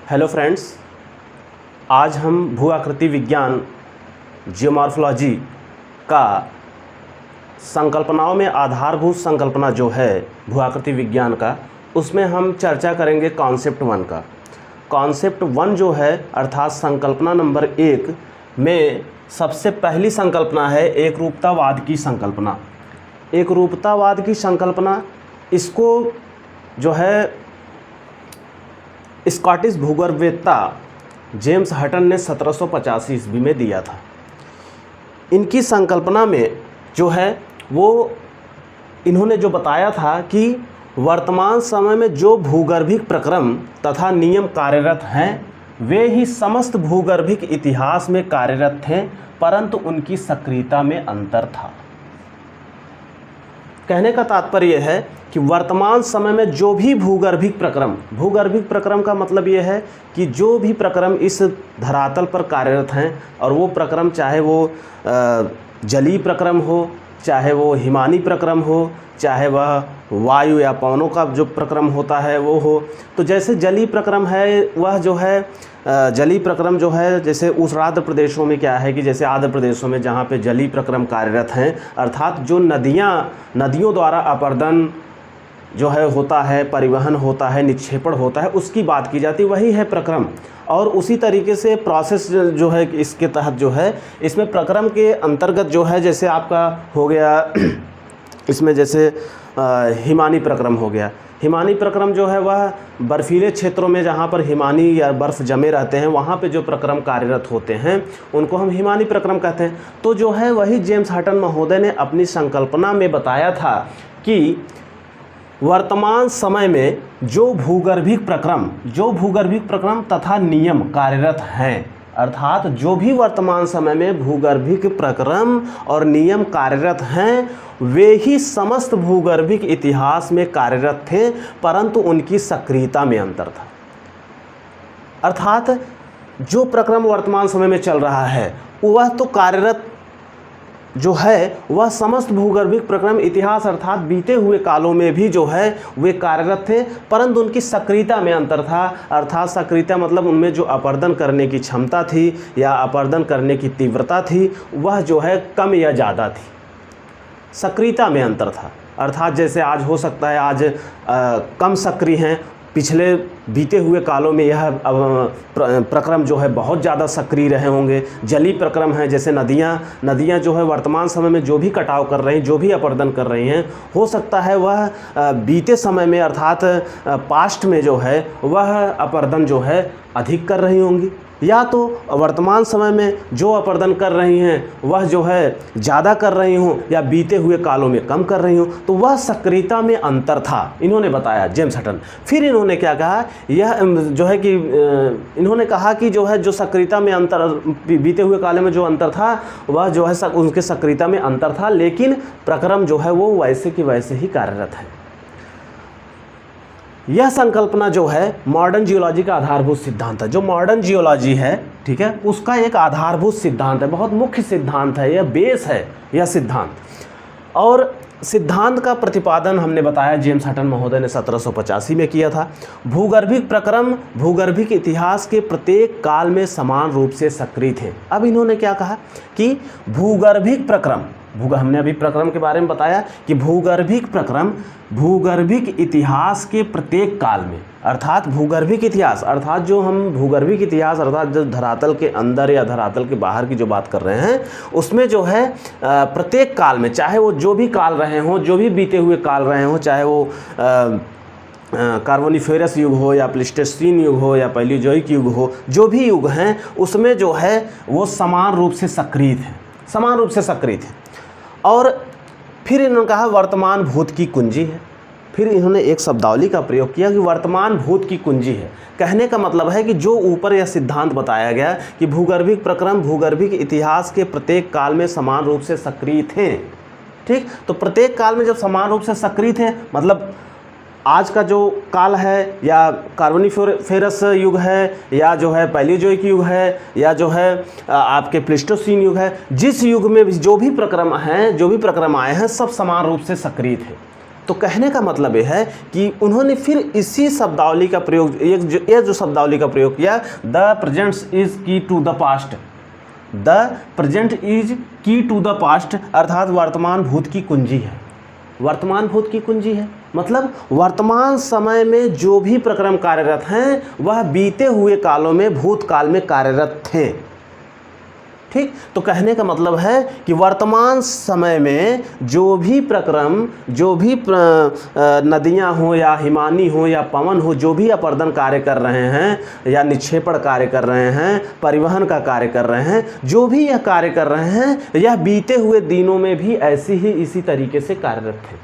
Hello friends, आज हम भू आकृति विज्ञान जियोमॉर्फोलॉजी का संकल्पनाओं में आधारभूत संकल्पना जो है भू आकृति विज्ञान का, उसमें हम चर्चा करेंगे कॉन्सेप्ट 1 का। कॉन्सेप्ट 1 जो है अर्थात संकल्पना नंबर 1 में सबसे पहली संकल्पना है एकरूपतावाद की संकल्पना। एकरूपतावाद की संकल्पना इसको जो है स्कॉटिश भूगर्भवेत्ता जेम्स हटन ने 1785 ईस्वी में दिया था। इनकी संकल्पना में जो है वो इन्होंने जो बताया था कि वर्तमान समय में जो भूगर्भिक प्रक्रम तथा नियम कार्यरत हैं वे ही समस्त भूगर्भिक इतिहास में कार्यरत थे, परंतु उनकी सक्रियता में अंतर था। कहने का तात्पर्य है कि वर्तमान समय में जो भी भूगर्भिक प्रक्रम का मतलब ये है कि जो भी प्रक्रम इस धरातल पर कार्यरत हैं, और वो प्रक्रम चाहे वो जलीय प्रक्रम हो, चाहे वो हिमानी प्रक्रम हो, चाहे वह वायु या पवनों का जो प्रक्रम होता है वो हो। तो जैसे जलीय प्रक्रम है वह जो है जलीय प्रक्रम जो है जैसे उस आर्द्र प्रदेशों में क्या है कि जैसे आर्द्र प्रदेशों में जहाँ पे जलीय प्रक्रम कार्यरत हैं, अर्थात जो नदियों द्वारा अपर्दन जो है होता है, परिवहन होता है, निक्षेपण होता है, उसकी बात की जाती, वही है प्रक्रम। और उसी तरीके से प्रोसेस जो है इसके तहत जो है इसमें प्रक्रम के अंतर्गत जो है जैसे आपका हो गया इसमें जैसे हिमानी प्रक्रम हो गया। हिमानी प्रक्रम जो है वह बर्फीले क्षेत्रों में जहाँ पर हिमानी या बर्फ़ जमे रहते हैं वहाँ पे जो प्रक्रम कार्यरत होते हैं उनको हम हिमानी प्रक्रम कहते हैं। तो जो है वही जेम्स हटन महोदय ने अपनी संकल्पना में बताया था कि वर्तमान समय में जो भूगर्भिक प्रक्रम तथा नियम कार्यरत हैं, अर्थात जो भी वर्तमान समय में भूगर्भिक प्रक्रम और नियम कार्यरत हैं वे ही समस्त भूगर्भिक इतिहास में कार्यरत थे, परंतु उनकी सक्रियता में अंतर था। अर्थात जो प्रक्रम वर्तमान समय में चल रहा है वह तो कार्यरत जो है वह समस्त भूगर्भिक प्रक्रम इतिहास अर्थात बीते हुए कालों में भी जो है वे कार्यरत थे, परंतु उनकी सक्रियता में अंतर था। अर्थात सक्रियता मतलब उनमें जो अपर्दन करने की क्षमता थी या अपर्दन करने की तीव्रता थी वह जो है कम या ज़्यादा थी, सक्रियता में अंतर था। अर्थात जैसे आज हो सकता है आज कम सक्रिय हैं, पिछले बीते हुए कालों में यह प्रक्रम जो है बहुत ज़्यादा सक्रिय रहे होंगे। जलीय प्रक्रम हैं जैसे नदियाँ जो है वर्तमान समय में जो भी कटाव कर रही हैं, जो भी अपर्दन कर रही हैं, हो सकता है वह बीते समय में अर्थात पास्ट में जो है वह अपर्दन जो है अधिक कर रही होंगी, या तो वर्तमान समय में जो अपर्दन कर रही हैं वह जो है ज़्यादा कर रही हों या बीते हुए कालों में कम कर रही हों। तो वह सक्रियता में अंतर था, इन्होंने बताया जेम्स हटन। फिर इन्होंने क्या कहा, यह जो है कि इन्होंने कहा कि जो है जो सक्रियता में अंतर बीते हुए कालों में जो अंतर था वह जो है उनके सक्रियता में अंतर था, लेकिन प्रक्रम जो है वो वैसे की वैसे ही कार्यरत है। यह संकल्पना जो है मॉडर्न जियोलॉजी का आधारभूत सिद्धांत है। जो मॉडर्न जियोलॉजी है, ठीक है, उसका एक आधारभूत सिद्धांत है, बहुत मुख्य सिद्धांत है, यह बेस है यह सिद्धांत। और सिद्धांत का प्रतिपादन हमने बताया जेम्स हटन महोदय ने 1785 में किया था। भूगर्भिक प्रक्रम भूगर्भिक इतिहास के प्रत्येक काल में समान रूप से सक्रिय थे। अब इन्होंने क्या कहा कि भूगर्भिक प्रक्रम, हमने अभी प्रक्रम के बारे में बताया कि भूगर्भिक प्रक्रम भूगर्भिक इतिहास के प्रत्येक काल में, अर्थात भूगर्भिक इतिहास अर्थात जो हम भूगर्भिक इतिहास अर्थात जो धरातल के अंदर या धरातल के बाहर की जो बात कर रहे हैं उसमें जो है प्रत्येक काल में, चाहे वो जो भी काल रहे हों, जो भी बीते हुए काल रहे हों, चाहे वो कार्बोनिफेरस युग हो या प्लीस्टोसीन युग हो या पैलियोजोइक युग हो, जो भी युग हैं उसमें जो है वो समान रूप से सक्रिय थे। और फिर इन्होंने कहा वर्तमान भूत की कुंजी है। फिर इन्होंने एक शब्दावली का प्रयोग किया कि वर्तमान भूत की कुंजी है। कहने का मतलब है कि जो ऊपर यह सिद्धांत बताया गया कि भूगर्भिक प्रक्रम भूगर्भिक इतिहास के प्रत्येक काल में समान रूप से सक्रिय थे, ठीक, तो प्रत्येक काल में जब समान रूप से सक्रिय थे मतलब आज का जो काल है या कार्बोनिफेरस युग है या जो है पैलियोजोइक युग है या जो है आपके प्लीस्टोसीन युग है, जिस युग में जो भी प्रक्रम हैं, जो भी प्रक्रम आए हैं, सब समान रूप से सक्रिय थे। तो कहने का मतलब ये है कि उन्होंने फिर इसी शब्दावली का प्रयोग, ये जो शब्दावली का प्रयोग किया, the present is key to the past, the present is key to the past, अर्थात वर्तमान भूत की कुंजी है, वर्तमान भूत की कुंजी है। मतलब वर्तमान समय में जो भी प्रक्रम कार्यरत हैं वह बीते हुए कालों में भूतकाल में कार्यरत थे। ठीक, तो कहने का मतलब है कि वर्तमान समय में जो भी प्रक्रम, जो भी नदियां हो या हिमानी हो या पवन हो, जो भी अपर्दन कार्य कर रहे हैं या निक्षेपण कार्य कर रहे हैं, परिवहन का कार्य कर रहे हैं, जो भी यह कार्य कर रहे हैं, यह बीते हुए दिनों में भी ऐसे ही इसी तरीके से कार्यरत थे।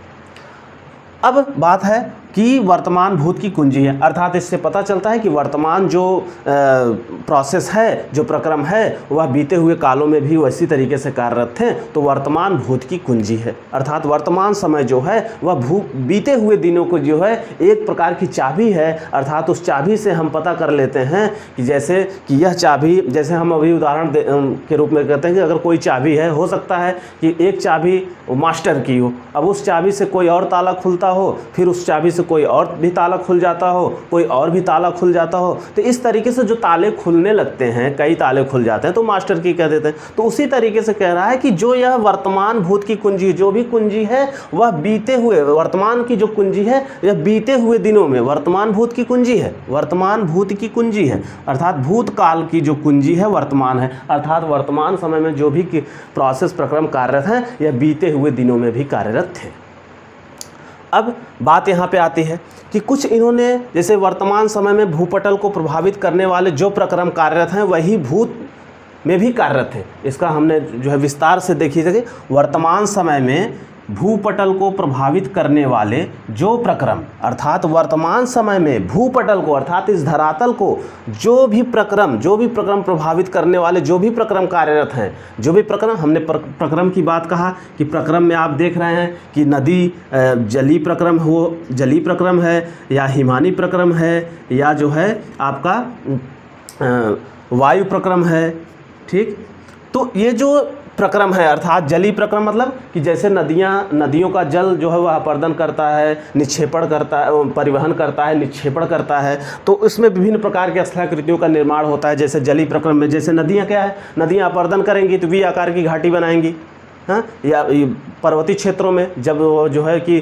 अब बात है कि वर्तमान भूत की कुंजी है, अर्थात इससे पता चलता है कि वर्तमान जो प्रोसेस है, जो प्रक्रम है, वह बीते हुए कालों में भी वैसी तरीके से कार्यरत थे, तो वर्तमान भूत की कुंजी है। अर्थात वर्तमान समय जो है वह बीते हुए दिनों को जो है एक प्रकार की चाबी है, अर्थात उस चाबी से हम पता कर लेते हैं कि जैसे कि यह चाबी, जैसे हम अभी उदाहरण के रूप में कहते हैं कि अगर कोई चाबी है, हो सकता है कि एक चाबी मास्टर की हो, अब उस चाबी से कोई और ताला खुलता हो, फिर उस चाबी कोई और भी ताला खुल जाता हो, कोई और भी ताला खुल जाता हो, तो इस तरीके से जो ताले खुलने लगते हैं, कई ताले खुल जाते हैं, तो मास्टर की कह देते हैं। तो उसी तरीके से कह रहा है कि जो यह वर्तमान भूत की कुंजी, जो भी कुंजी है वह बीते हुए, वर्तमान की जो कुंजी है यह बीते हुए दिनों में वर्तमान भूत की कुंजी है, वर्तमान भूत की कुंजी है, अर्थात भूतकाल की जो कुंजी है वर्तमान है, अर्थात वर्तमान समय में जो भी प्रोसेस प्रक्रम कार्यरत हैं यह बीते हुए दिनों में भी कार्यरत थे। अब बात यहाँ पे आती है कि कुछ इन्होंने, जैसे वर्तमान समय में भूपटल को प्रभावित करने वाले जो प्रक्रम कार्यरत हैं वही भूत में भी कार्यरत थे। इसका हमने जो है विस्तार से देखी जगह, वर्तमान समय में भूपटल को प्रभावित करने वाले जो प्रक्रम, अर्थात वर्तमान समय में भूपटल को, अर्थात इस धरातल को जो भी प्रक्रम प्रभावित करने वाले जो भी प्रक्रम कार्यरत हैं, जो भी प्रक्रम, हमने प्रक्रम की बात कहा कि प्रक्रम में आप देख रहे हैं कि नदी जली प्रक्रम हो, जली प्रक्रम है या हिमानी प्रक्रम है या जो है आपका वायु प्रक्रम है। ठीक, तो ये जो प्रक्रम है, अर्थात जली प्रक्रम मतलब कि जैसे नदियों का जल जो है वह अपर्दन करता है, निक्षेपण करता है, परिवहन करता है, निक्षेपण करता है, तो इसमें विभिन्न प्रकार के स्थलाकृतियों का निर्माण होता है। जैसे जली प्रक्रम में जैसे नदियाँ क्या है, नदियाँ अपर्दन करेंगी तो वी आकार की घाटी बनाएंगी, हाँ, या पर्वतीय क्षेत्रों में जब वो जो है कि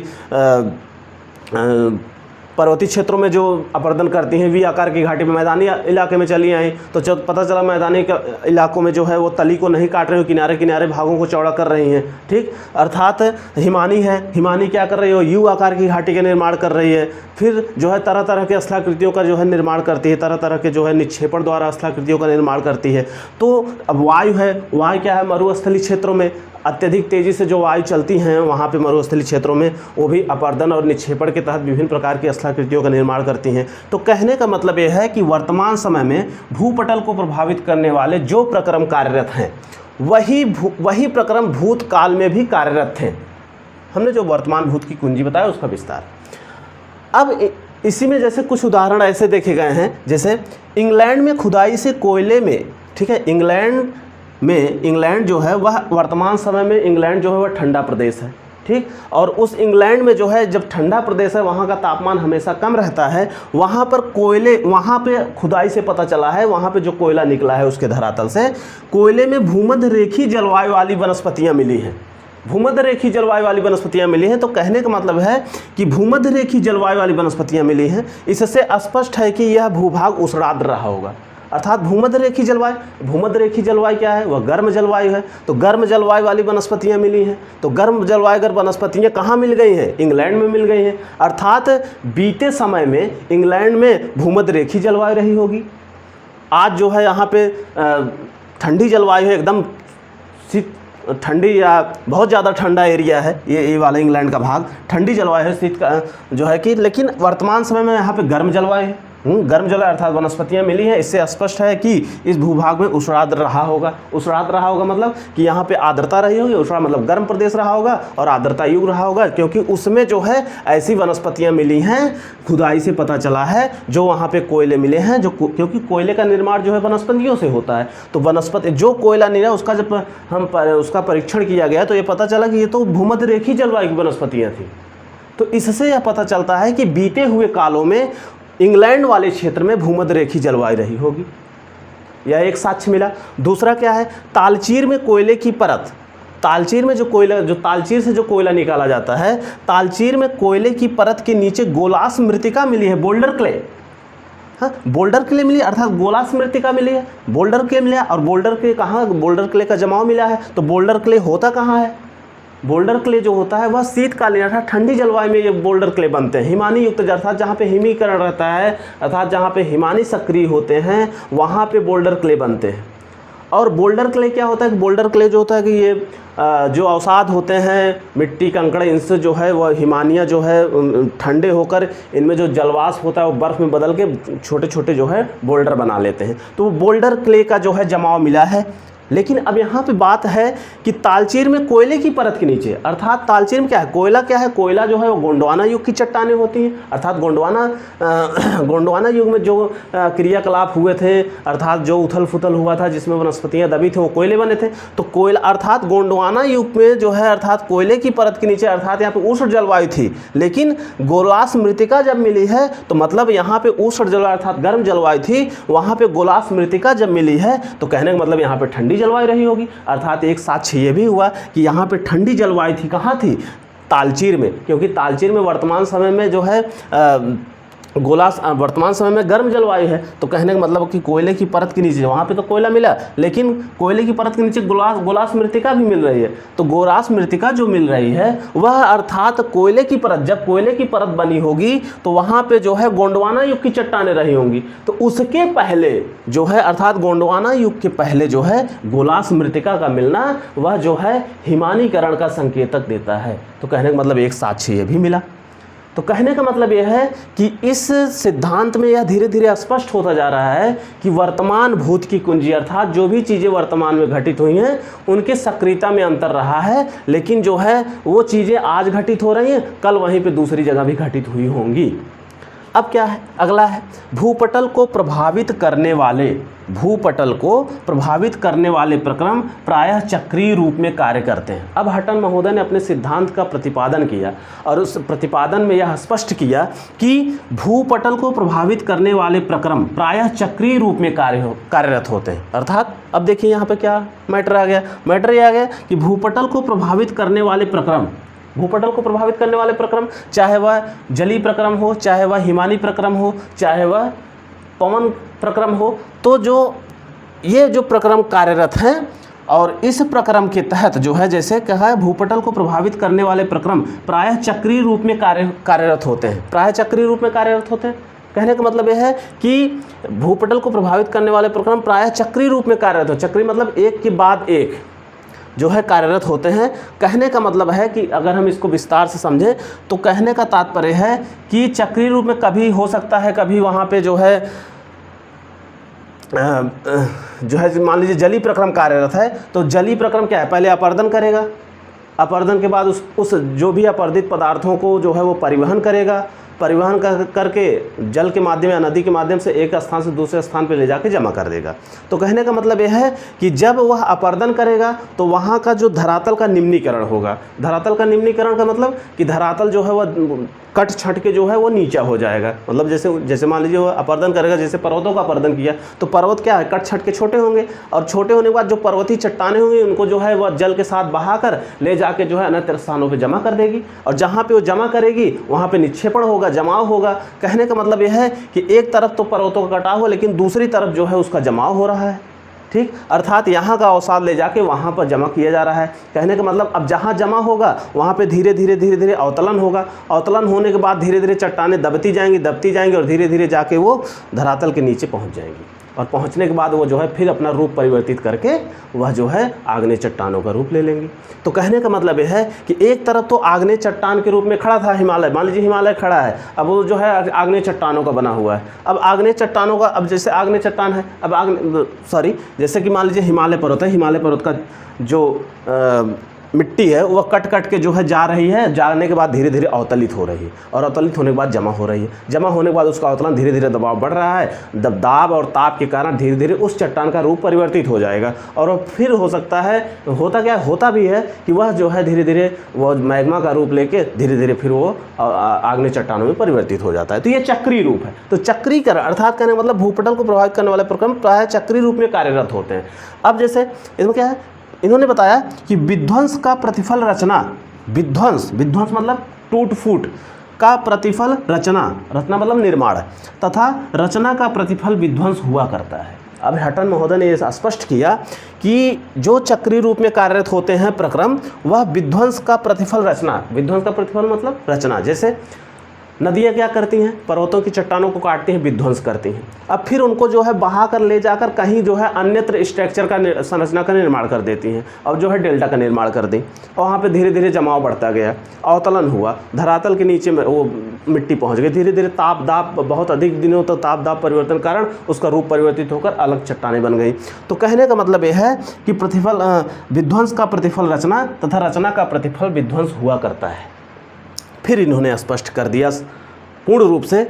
पर्वतीय क्षेत्रों में जो अपर्दन करती हैं वी आकार की घाटी में, मैदानी इलाके में चली आई तो जब पता चला मैदानी इलाकों में जो है वो तली को नहीं काट रही हो, किनारे किनारे भागों को चौड़ा कर रही हैं। ठीक, अर्थात हिमानी है, हिमानी क्या कर रही हो, यू आकार की घाटी का निर्माण कर रही है, फिर जो है तरह तरह के स्थलाकृतियों का जो है निर्माण करती है, तरह तरह के जो है निक्षेपण द्वारा स्थलाकृतियों का निर्माण करती है। तो अब वायु है, वायु क्या है, मरुस्थलीय क्षेत्रों में अत्यधिक तेज़ी से जो वायु चलती हैं वहाँ पे मरुस्थलीय क्षेत्रों में वो भी अपर्दन और निक्षेपण के तहत विभिन्न प्रकार की स्थलाकृतियों का निर्माण करती हैं। तो कहने का मतलब ये है कि वर्तमान समय में भूपटल को प्रभावित करने वाले जो प्रक्रम कार्यरत हैं वही प्रक्रम भूतकाल में भी कार्यरत थे। हमने जो वर्तमान भूत की कुंजी बताया उसका विस्तार। अब इसी में जैसे कुछ उदाहरण ऐसे देखे गए हैं, जैसे इंग्लैंड में खुदाई से कोयले में, ठीक है, इंग्लैंड जो है वह वर्तमान समय में इंग्लैंड जो है वह ठंडा प्रदेश है। ठीक, और उस इंग्लैंड में जो है जब ठंडा प्रदेश है वहाँ का तापमान हमेशा कम रहता है, वहाँ पर कोयले, वहाँ पे खुदाई से पता चला है, वहाँ पे जो कोयला निकला है उसके धरातल से, कोयले में भूमध्य रेखीय जलवायु वाली वनस्पतियाँ मिली हैं, भूमध्य रेखीय जलवायु वाली वनस्पतियाँ मिली हैं। तो कहने का मतलब है कि भूमध्य रेखीय जलवायु वाली वनस्पतियाँ मिली हैं, इससे स्पष्ट है कि यह भूभाग उष्णाद्र रहा होगा। अर्थात भूमध्य रेखीय जलवायु क्या है, वह गर्म जलवायु है, तो गर्म जलवायु वाली वनस्पतियाँ मिली हैं। तो गर्म जलवायु अगर वनस्पतियाँ कहाँ मिल गई हैं, इंग्लैंड में मिल गई हैं, अर्थात बीते समय में इंग्लैंड में भूमध्य रेखीय जलवायु रही होगी। आज जो है यहाँ पे ठंडी जलवायु है, एकदम शीत ठंडी या बहुत ज़्यादा ठंडा एरिया है, ये वाला इंग्लैंड का भाग ठंडी जलवायु है, शीत का जो है कि, लेकिन वर्तमान समय में यहाँ पे गर्म जलवायु है, गर्म जलवायु अर्थात वनस्पतियाँ मिली हैं। इससे स्पष्ट है कि इस भूभाग में उष्णाद्र रहा होगा। उष्णाद्र रहा होगा मतलब कि यहाँ पे आर्द्रता रही होगी, उष्ण मतलब गर्म प्रदेश रहा होगा और आर्द्रता युक्त रहा होगा, क्योंकि उसमें जो है ऐसी वनस्पतियाँ मिली हैं, खुदाई से पता चला है, जो वहाँ पे कोयले मिले हैं, जो क्योंकि कोयले का निर्माण जो है वनस्पतियों से होता है। तो वनस्पति जो कोयला निकला उसका जब उसका परीक्षण किया गया तो ये पता चला कि ये तो भूमध्य रेखीय जलवायु की वनस्पतियाँ थी। तो इससे यह पता चलता है कि बीते हुए कालों में इंग्लैंड वाले क्षेत्र में भूमध्य रेखीय जलवायु रही होगी। यह एक साक्ष्य मिला। दूसरा क्या है, तालचीर में कोयले की परत, तालचीर में जो कोयला, जो तालचीर से जो कोयला निकाला जाता है, तालचीर में कोयले की परत के नीचे गोलास मृतिका मिली है, बोल्डर क्ले। हाँ, बोल्डर क्ले मिली अर्थात गोलास मृतिका मिली है, बोल्डर क्ले मिला। और बोल्डर क्ले कहाँ, बोल्डर क्ले का जमाव मिला है। तो बोल्डर क्ले होता कहाँ है, बोल्डर क्ले जो होता है वह शीतकालीन अर्थात ठंडी जलवायु में ये बोल्डर क्ले बनते हैं। हिमानी युक्त अर्थात जहाँ पे हिमीकरण रहता है, अर्थात जहाँ पे हिमानी सक्रिय होते हैं, वहाँ पे बोल्डर क्ले बनते हैं। और बोल्डर क्ले क्या होता है कि बोल्डर क्ले जो होता है कि ये जो अवसाद होते हैं, मिट्टी कंकड़, इनसे जो है वह हिमानियाँ जो है ठंडे होकर इनमें जो जलवाष्प होता है वो बर्फ़ में बदल के छोटे छोटे जो है बोल्डर बना लेते हैं। तो वो बोल्डर क्ले का जो है जमाव मिला है। लेकिन अब यहाँ पे बात है कि तालचीर में कोयले की परत के नीचे, अर्थात तालचीर में क्या है, कोयला क्या है, कोयला जो है वो गोंडवाना युग की चट्टानें होती हैं। अर्थात गोंडवाना युग में जो क्रियाकलाप हुए थे, अर्थात जो उथल फुथल हुआ था जिसमें वनस्पतियाँ दबी थी, वो कोयले बने थे। तो कोयला अर्थात गोंडवाना युग में जो है अर्थात कोयले की परत के नीचे अर्थात यहाँ पे उष्ण जलवायु थी। लेकिन गोलास मृतिका जब मिली है तो मतलब यहाँ पे उष्ण जलवायु अर्थात गर्म जलवायु थी, वहाँ पे गोलास मृतिका जब मिली है तो कहने का मतलब यहाँ पे ठंडी जलवायु रही होगी। अर्थात एक साक्ष्य ये भी हुआ कि यहाँ पे ठंडी जलवायु थी, कहाँ थी, तालचीर में, क्योंकि तालचीर में वर्तमान समय में जो है वर्तमान समय में गर्म जलवायु है। तो कहने का मतलब कि कोयले की परत के नीचे, वहाँ पे तो कोयला मिला लेकिन कोयले की परत के नीचे गोलास मृतिका भी मिल रही है। तो गोलास मृतिका जो मिल रही है वह अर्थात कोयले की परत, जब कोयले की परत बनी होगी तो वहाँ पे जो है गोंडवाना युग की चट्टानें रही होंगी। तो उसके पहले जो है अर्थात गोंडवाना युग के पहले जो है गोलास मृतिका का मिलना वह जो है हिमानीकरण का संकेतक देता है। तो कहने का मतलब एक साक्ष्य ये भी मिला। तो कहने का मतलब यह है कि इस सिद्धांत में यह धीरे धीरे स्पष्ट होता जा रहा है कि वर्तमान भूत की कुंजी अर्थात जो भी चीज़ें वर्तमान में घटित हुई हैं उनके सक्रियता में अंतर रहा है, लेकिन जो है वो चीज़ें आज घटित हो रही हैं, कल वहीं पे दूसरी जगह भी घटित हुई होंगी। अब क्या है, अगला है भूपटल को प्रभावित करने वाले प्रक्रम प्रायः चक्रीय रूप में कार्य करते हैं। अब हटन महोदय ने अपने सिद्धांत का प्रतिपादन किया और उस प्रतिपादन में यह स्पष्ट किया कि भूपटल को प्रभावित करने वाले प्रक्रम प्रायः चक्रीय रूप में कार्यरत होते हैं। अर्थात अब देखिए यहाँ पे क्या मैटर आ गया, मैटर ये आ गया कि भूपटल को प्रभावित करने वाले प्रक्रम, भूपटल को प्रभावित करने वाले प्रक्रम, चाहे वह जलीय प्रक्रम हो, चाहे वह हिमानी प्रक्रम हो, चाहे वह पवन प्रक्रम हो, तो जो ये जो प्रक्रम कार्यरत हैं और इस प्रक्रम के तहत जो है जैसे कहा है भूपटल को प्रभावित करने वाले प्रक्रम प्रायः चक्रीय रूप में कार्यरत होते हैं, प्रायः चक्रीय रूप में कार्यरत होते हैं। कहने का मतलब यह है कि भूपटल को प्रभावित करने वाले प्रक्रम प्रायः चक्रीय रूप में कार्यरत हो, चक्रीय मतलब एक के बाद एक जो है कार्यरत होते हैं। कहने का मतलब है कि अगर हम इसको विस्तार से समझें तो कहने का तात्पर्य है कि चक्रीय रूप में कभी हो सकता है, कभी वहाँ पे जो है मान लीजिए जलीय प्रक्रम कार्यरत है, तो जलीय प्रक्रम क्या है, पहले अपर्दन करेगा, अपर्दन के बाद उस जो भी अपर्दित पदार्थों को जो है वो परिवहन करेगा, परिवहन करके जल के माध्यम या नदी के माध्यम से एक स्थान से दूसरे स्थान पर ले जाके जमा कर देगा। तो कहने का मतलब यह है कि जब वह अपर्दन करेगा तो वहाँ का जो धरातल का निम्नीकरण होगा, धरातल का निम्नीकरण का मतलब कि धरातल जो है वह कट छट के जो है वो नीचा हो जाएगा। मतलब जैसे मान लीजिए वह अपर्दन करेगा, जैसे पर्वतों का अपर्दन किया तो पर्वत क्या है, कट छट के छोटे होंगे और छोटे होने के बाद जो पर्वतीय चट्टानें होंगी उनको जो है वह जल के साथ बहाकर ले जाके जो है अन्य स्थानों पे जमा कर देगी और जहाँ पे वो जमा करेगी वहाँ पे निक्षेपण होगा, जमाव होगा। कहने का मतलब यह है कि एक तरफ तो पर्वतों का कटाव हो लेकिन दूसरी तरफ जो है उसका जमाव हो रहा है, ठीक, अर्थात यहाँ का अवसाद ले जाके वहाँ पर जमा किया जा रहा है। कहने का मतलब अब जहाँ जमा होगा वहाँ पे धीरे धीरे अवतलन होगा, अवतलन होने के बाद धीरे धीरे चट्टानें दबती जाएंगी और धीरे धीरे जाके वो धरातल के नीचे पहुँच जाएंगी और पहुँचने के बाद वो जो है फिर अपना रूप परिवर्तित करके वह जो है आग्नेय चट्टानों का रूप ले लेंगी। तो कहने का मतलब यह है कि एक तरफ तो आग्नेय चट्टान के रूप में खड़ा था हिमालय, मान लीजिए हिमालय खड़ा है, अब वो जो है आग्नेय चट्टानों का बना हुआ है। अब आग्नेय चट्टानों का, अब जैसे आग्नेय चट्टान है, अब जैसे कि मान लीजिए हिमालय पर्वत है, हिमालय पर्वत का जो मिट्टी है वह कट कट के जो है जा रही है, जाने के बाद धीरे धीरे अवतलित हो रही है और अवतलित होने के बाद जमा हो रही है। जमा होने के बाद उसका अवतरण धीरे धीरे दबाव बढ़ रहा है, दाब और ताप के कारण धीरे धीरे उस चट्टान का रूप परिवर्तित हो जाएगा और फिर हो सकता है, होता भी है कि वह जो है धीरे धीरे वह मैग्मा का रूप लेके धीरे धीरे फिर वो आग्नेय चट्टानों में परिवर्तित हो जाता है। तो ये चक्रीय रूप है। तो चक्रीकरण अर्थात कहने मतलब भूपटल को प्रभावित करने वाले प्रक्रम प्रायः चक्रीय रूप में कार्यरत होते हैं। अब जैसे इसमें क्या है, इन्होंने बताया कि विध्वंस का प्रतिफल रचना, विध्वंस मतलब टूट फूट का प्रतिफल रचना मतलब निर्माण, तथा रचना का प्रतिफल विध्वंस हुआ करता है। अब हटन महोदय ने यह स्पष्ट किया कि जो चक्रीय रूप में कार्यरत होते हैं प्रक्रम वह विध्वंस का प्रतिफल रचना, विध्वंस का प्रतिफल मतलब रचना। जैसे नदियाँ क्या करती हैं, पर्वतों की चट्टानों को काटती हैं, विध्वंस करती हैं, अब फिर उनको जो है बहा कर ले जाकर कहीं जो है अन्यत्र स्ट्रक्चर का संरचना का निर्माण कर देती हैं और जो है डेल्टा का निर्माण कर दी और वहाँ पे धीरे धीरे जमाव बढ़ता गया, अवतलन हुआ, धरातल के नीचे में वो मिट्टी पहुँच गई, धीरे धीरे ताप दाब बहुत अधिक दिनों तक ताप दाब परिवर्तन कारण उसका रूप परिवर्तित होकर अलग चट्टानें बन गई। तो कहने का मतलब यह है कि प्रतिफल विध्वंस का प्रतिफल रचना तथा रचना का प्रतिफल विध्वंस हुआ करता है। फिर इन्होंने स्पष्ट कर दिया पूर्ण रूप से,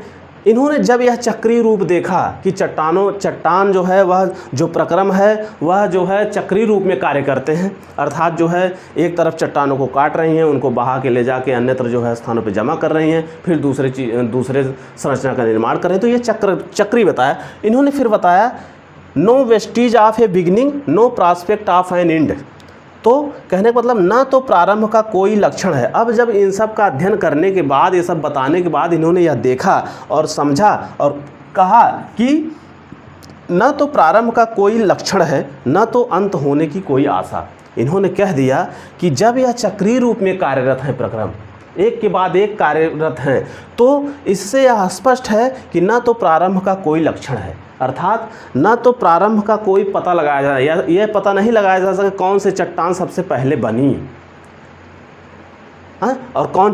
इन्होंने जब यह चक्रीय रूप देखा कि चट्टान जो है वह जो प्रक्रम है वह जो है चक्रीय रूप में कार्य करते हैं, अर्थात जो है एक तरफ चट्टानों को काट रही हैं, उनको बहा के ले जाके अन्यत्र जो है स्थानों पे जमा कर रही हैं, फिर दूसरे संरचना का निर्माण कर रहे हैं। तो ये चक्रीय बताया। इन्होंने फिर बताया no vestiges of a beginning no prospect of an end. तो कहने का मतलब ना तो प्रारंभ का कोई लक्षण है। अब जब इन सब का अध्ययन करने के बाद, ये सब बताने के बाद इन्होंने यह देखा और समझा और कहा कि न तो प्रारंभ का कोई लक्षण है न तो अंत होने की कोई आशा। इन्होंने कह दिया कि जब यह चक्रीय रूप में कार्यरत है प्रक्रम, एक के बाद एक कार्यरत हैं, तो इससे यह स्पष्ट है कि न तो प्रारंभ का कोई लक्षण है, अर्थात न तो प्रारंभ का कोई पता लगाया जाए, या यह पता नहीं लगाया जा सके कौन से चट्टान सबसे पहले बनी और कौन